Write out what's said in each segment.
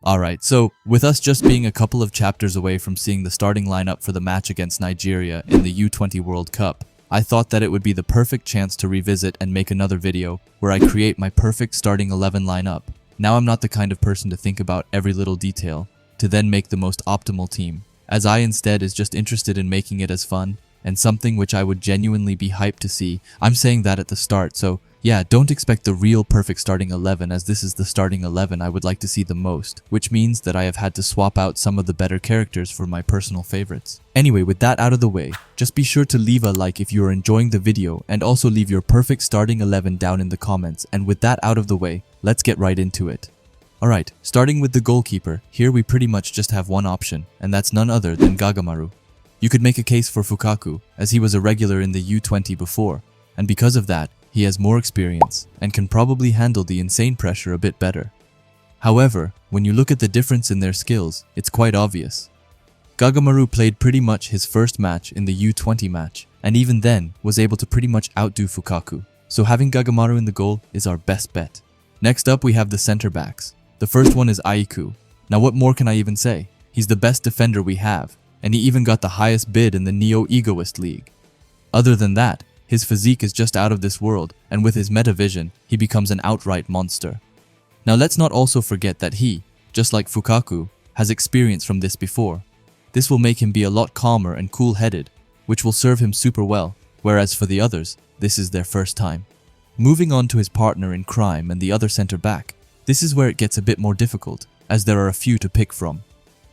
Alright, so with us just being a couple of chapters away from seeing the starting lineup for the match against Nigeria in the U20 World Cup, I thought that it would be the perfect chance to revisit and make another video where I create my perfect starting 11 lineup. Now I'm not the kind of person to think about every little detail to then make the most optimal team, as I instead is just interested in making it as fun and something which I would genuinely be hyped to see. I'm saying that at the start, so yeah, don't expect the real perfect starting 11, as this is the starting 11 I would like to see the most, which means that I have had to swap out some of the better characters for my personal favorites. Anyway, with that out of the way, just be sure to leave a like if you are enjoying the video, and also leave your perfect starting 11 down in the comments. And with that out of the way, let's get right into it. Alright, starting with the goalkeeper, here we pretty much just have one option, and that's none other than Gagamaru. You could make a case for Fukaku, as he was a regular in the U20 before, and because of that, he has more experience and can probably handle the insane pressure a bit better. However, when you look at the difference in their skills, it's quite obvious. Gagamaru played pretty much his first match in the U20 match, and even then was able to pretty much outdo Fukaku, so having Gagamaru in the goal is our best bet. Next up we have the center backs. The first one is Aiku. Now what more can I even say? He's the best defender we have, and he even got the highest bid in the Neo Egoist League. Other than that, his physique is just out of this world, and with his metavision, he becomes an outright monster. Now let's not also forget that he, just like Fukaku, has experience from this before. This will make him be a lot calmer and cool-headed, which will serve him super well, whereas for the others, this is their first time. Moving on to his partner in crime and the other center back, this is where it gets a bit more difficult, as there are a few to pick from.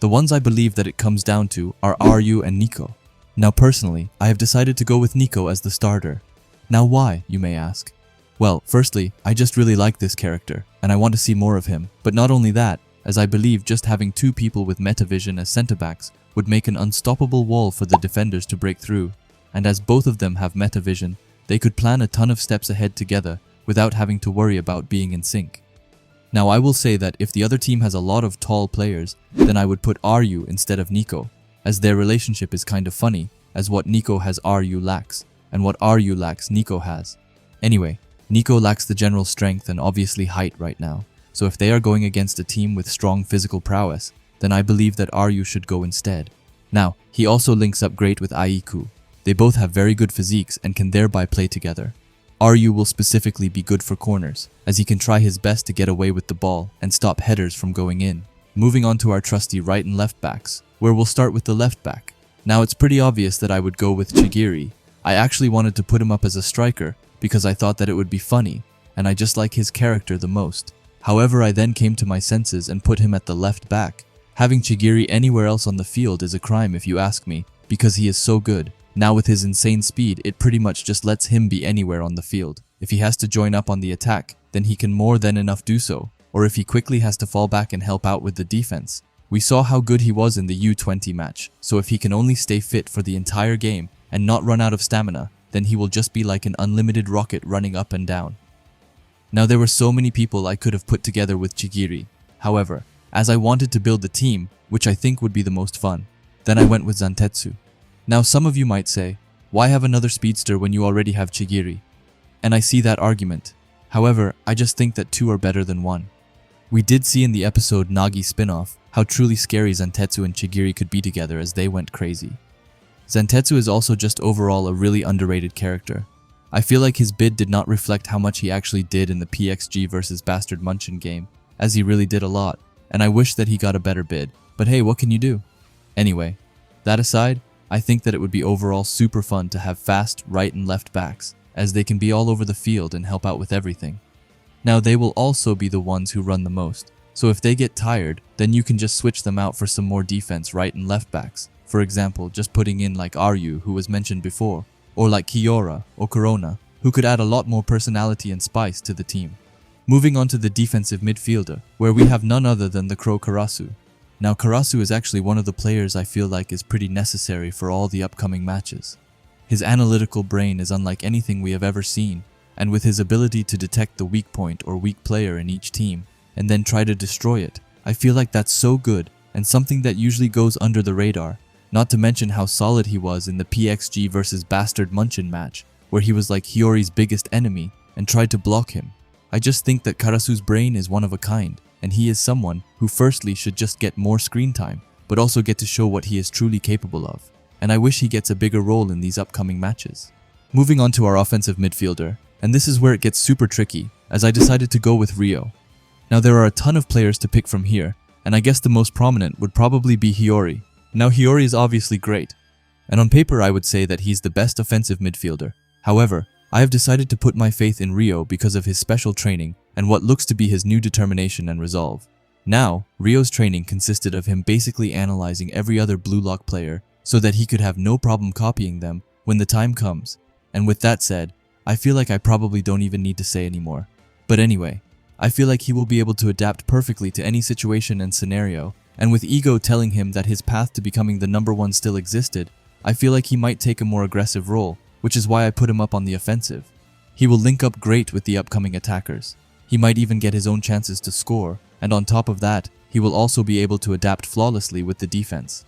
The ones I believe that it comes down to are Ryu and Nico. Now personally, I have decided to go with Nico as the starter. Now why, you may ask? Well, firstly, I just really like this character, and I want to see more of him. But not only that, as I believe just having two people with metavision as centre-backs would make an unstoppable wall for the defenders to break through. And as both of them have metavision, they could plan a ton of steps ahead together without having to worry about being in sync. Now I will say that if the other team has a lot of tall players, then I would put Ryu instead of Nico, as their relationship is kind of funny, as what Nico has Ryu lacks, and what Ryu lacks Nico has. Anyway, Nico lacks the general strength and obviously height right now, so if they are going against a team with strong physical prowess, then I believe that Ryu should go instead. Now, he also links up great with Aiku. They both have very good physiques and can thereby play together. Ryu will specifically be good for corners, as he can try his best to get away with the ball and stop headers from going in. Moving on to our trusty right and left backs, where we'll start with the left back. Now it's pretty obvious that I would go with Chigiri. I actually wanted to put him up as a striker because I thought that it would be funny, and I just like his character the most. However, I then came to my senses and put him at the left back. Having Chigiri anywhere else on the field is a crime if you ask me, because he is so good. Now with his insane speed, it pretty much just lets him be anywhere on the field. If he has to join up on the attack, then he can more than enough do so, or if he quickly has to fall back and help out with the defense. We saw how good he was in the U20 match, so if he can only stay fit for the entire game and not run out of stamina, then he will just be like an unlimited rocket running up and down. Now there were so many people I could have put together with Chigiri. However, as I wanted to build the team, which I think would be the most fun, then I went with Zantetsu. Now some of you might say, why have another speedster when you already have Chigiri? And I see that argument. However, I just think that two are better than one. We did see in the episode Nagi spin-off how truly scary Zantetsu and Chigiri could be together as they went crazy. Zantetsu is also just overall a really underrated character. I feel like his bid did not reflect how much he actually did in the PXG vs Bastard Munchen game, as he really did a lot, and I wish that he got a better bid, but hey, what can you do? Anyway, that aside, I think that it would be overall super fun to have fast right and left backs, as they can be all over the field and help out with everything. Now they will also be the ones who run the most, so if they get tired, then you can just switch them out for some more defense right and left backs. For example, just putting in like Ryu, who was mentioned before, or like Kiora or Corona, who could add a lot more personality and spice to the team. Moving on to the defensive midfielder, where we have none other than the Crow Karasu. Now Karasu is actually one of the players I feel like is pretty necessary for all the upcoming matches. His analytical brain is unlike anything we have ever seen, and with his ability to detect the weak point or weak player in each team, and then try to destroy it, I feel like that's so good, and something that usually goes under the radar, not to mention how solid he was in the PXG vs Bastard Munchen match, where he was like Hiyori's biggest enemy and tried to block him. I just think that Karasu's brain is one of a kind, and he is someone who firstly should just get more screen time, but also get to show what he is truly capable of. And I wish he gets a bigger role in these upcoming matches. Moving on to our offensive midfielder, and this is where it gets super tricky, as I decided to go with Rio. Now there are a ton of players to pick from here, and I guess the most prominent would probably be Hiyori. Now Hiyori is obviously great, and on paper I would say that he's the best offensive midfielder. However, I have decided to put my faith in Rio because of his special training and what looks to be his new determination and resolve. Now, Rio's training consisted of him basically analyzing every other Blue Lock player so that he could have no problem copying them when the time comes. And with that said, I feel like I probably don't even need to say anymore. But anyway, I feel like he will be able to adapt perfectly to any situation and scenario, and with Ego telling him that his path to becoming the #1 still existed, I feel like he might take a more aggressive role, which is why I put him up on the offensive. He will link up great with the upcoming attackers. He might even get his own chances to score, and on top of that, he will also be able to adapt flawlessly with the defense.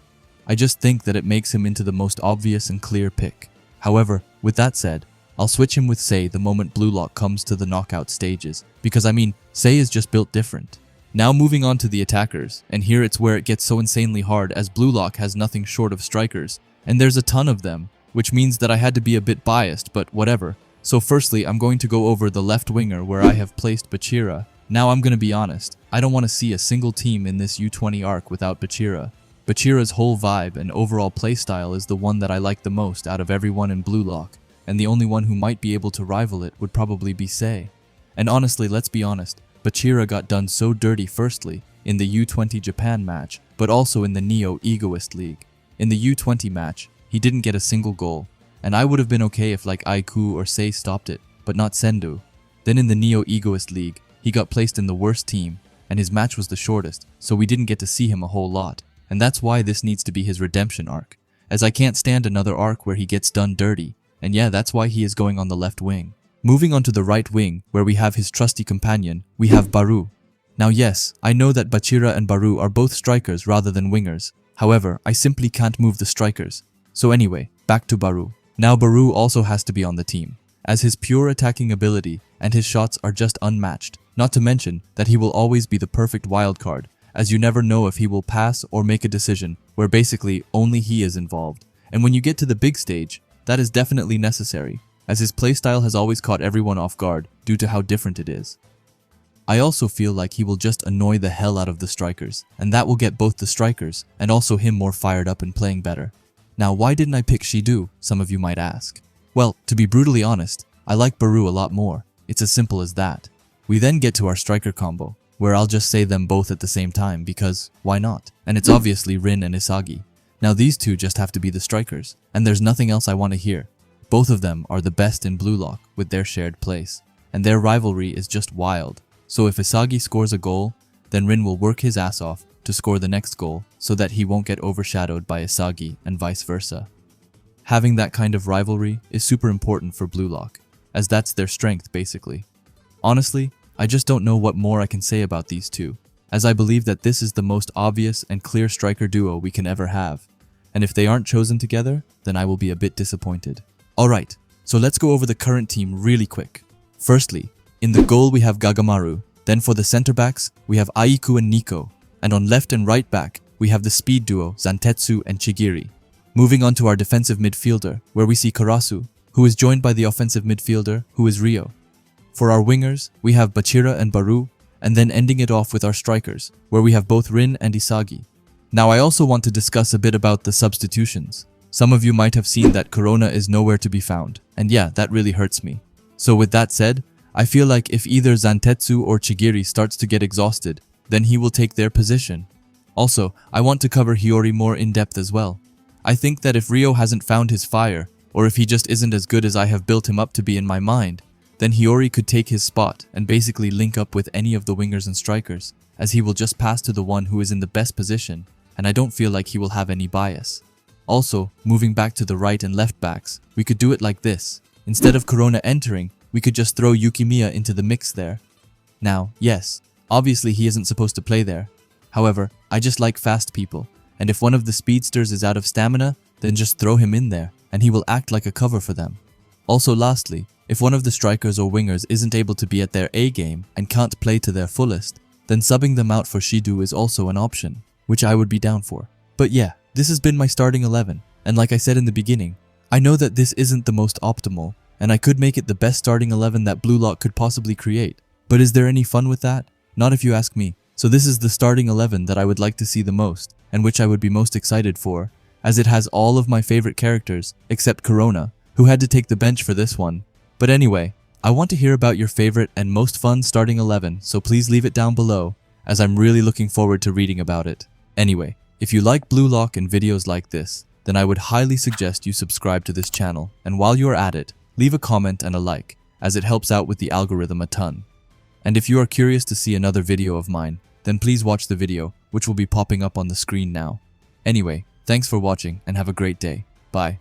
I just think that it makes him into the most obvious and clear pick. However, with that said, I'll switch him with Sei the moment Blue Lock comes to the knockout stages, because I mean, Sei is just built different. Now moving on to the attackers, and here it's where it gets so insanely hard as Blue Lock has nothing short of strikers, and there's a ton of them, which means that I had to be a bit biased, but whatever. So firstly, I'm going to go over the left winger where I have placed Bachira. Now I'm going to be honest, I don't want to see a single team in this U20 arc without Bachira. Bachira's whole vibe and overall playstyle is the one that I like the most out of everyone in Blue Lock, and the only one who might be able to rival it would probably be Sei. And honestly, let's be honest, Bachira got done so dirty firstly in the U20 Japan match, but also in the Neo Egoist League. In the U20 match, he didn't get a single goal, and I would have been okay if like Aiku or Sei stopped it, but not Sendu. Then in the Neo Egoist League, he got placed in the worst team, and his match was the shortest, so we didn't get to see him a whole lot. And that's why this needs to be his redemption arc, as I can't stand another arc where he gets done dirty, and yeah, that's why he is going on the left wing. Moving on to the right wing, where we have his trusty companion, we have Baru. Now yes, I know that Bachira and Baru are both strikers rather than wingers, however, I simply can't move the strikers. So anyway, back to Baru. Now Baru also has to be on the team, as his pure attacking ability and his shots are just unmatched, not to mention that he will always be the perfect wildcard, as you never know if he will pass or make a decision where basically only he is involved. And when you get to the big stage, that is definitely necessary, as his playstyle has always caught everyone off guard due to how different it is. I also feel like he will just annoy the hell out of the strikers, and that will get both the strikers and also him more fired up and playing better. Now why didn't I pick Shidu, some of you might ask? Well, to be brutally honest, I like Baru a lot more. It's as simple as that. We then get to our striker combo, where I'll just say them both at the same time because why not? And it's obviously Rin and Isagi. Now these two just have to be the strikers, and there's nothing else I want to hear. Both of them are the best in Blue Lock with their shared place, and their rivalry is just wild. So if Isagi scores a goal, then Rin will work his ass off to score the next goal so that he won't get overshadowed by Isagi and vice versa. Having that kind of rivalry is super important for Blue Lock, as that's their strength basically. Honestly, I just don't know what more I can say about these two, as I believe that this is the most obvious and clear striker duo we can ever have, and if they aren't chosen together, then I will be a bit disappointed. Alright, so let's go over the current team really quick. Firstly, in the goal we have Gagamaru, then for the center backs, we have Aiku and Nico, and on left and right back, we have the speed duo Zantetsu and Chigiri. Moving on to our defensive midfielder, where we see Karasu, who is joined by the offensive midfielder, who is Rio. For our wingers, we have Bachira and Baru, and then ending it off with our strikers, where we have both Rin and Isagi. Now I also want to discuss a bit about the substitutions. Some of you might have seen that Corona is nowhere to be found, and yeah, that really hurts me. So with that said, I feel like if either Zantetsu or Chigiri starts to get exhausted, then he will take their position. Also, I want to cover Hiyori more in depth as well. I think that if Rio hasn't found his fire, or if he just isn't as good as I have built him up to be in my mind, then Hiyori could take his spot and basically link up with any of the wingers and strikers, as he will just pass to the one who is in the best position, and I don't feel like he will have any bias. Also, moving back to the right and left backs, we could do it like this. Instead of Corona entering, we could just throw Yukimiya into the mix there. Now, yes, obviously he isn't supposed to play there. However, I just like fast people, and if one of the speedsters is out of stamina, then just throw him in there, and he will act like a cover for them. Also lastly, if one of the strikers or wingers isn't able to be at their A game and can't play to their fullest, then subbing them out for Shidu is also an option, which I would be down for. But yeah, this has been my starting 11, and like I said in the beginning, I know that this isn't the most optimal, and I could make it the best starting 11 that Blue Lock could possibly create. But is there any fun with that? Not if you ask me. So this is the starting 11 that I would like to see the most, and which I would be most excited for, as it has all of my favorite characters, except Corona, who had to take the bench for this one. But anyway, I want to hear about your favorite and most fun starting 11, so please leave it down below, as I'm really looking forward to reading about it. Anyway, if you like Blue Lock and videos like this, then I would highly suggest you subscribe to this channel, and while you're at it, leave a comment and a like, as it helps out with the algorithm a ton. And if you are curious to see another video of mine, then please watch the video, which will be popping up on the screen now. Anyway, thanks for watching and have a great day. Bye.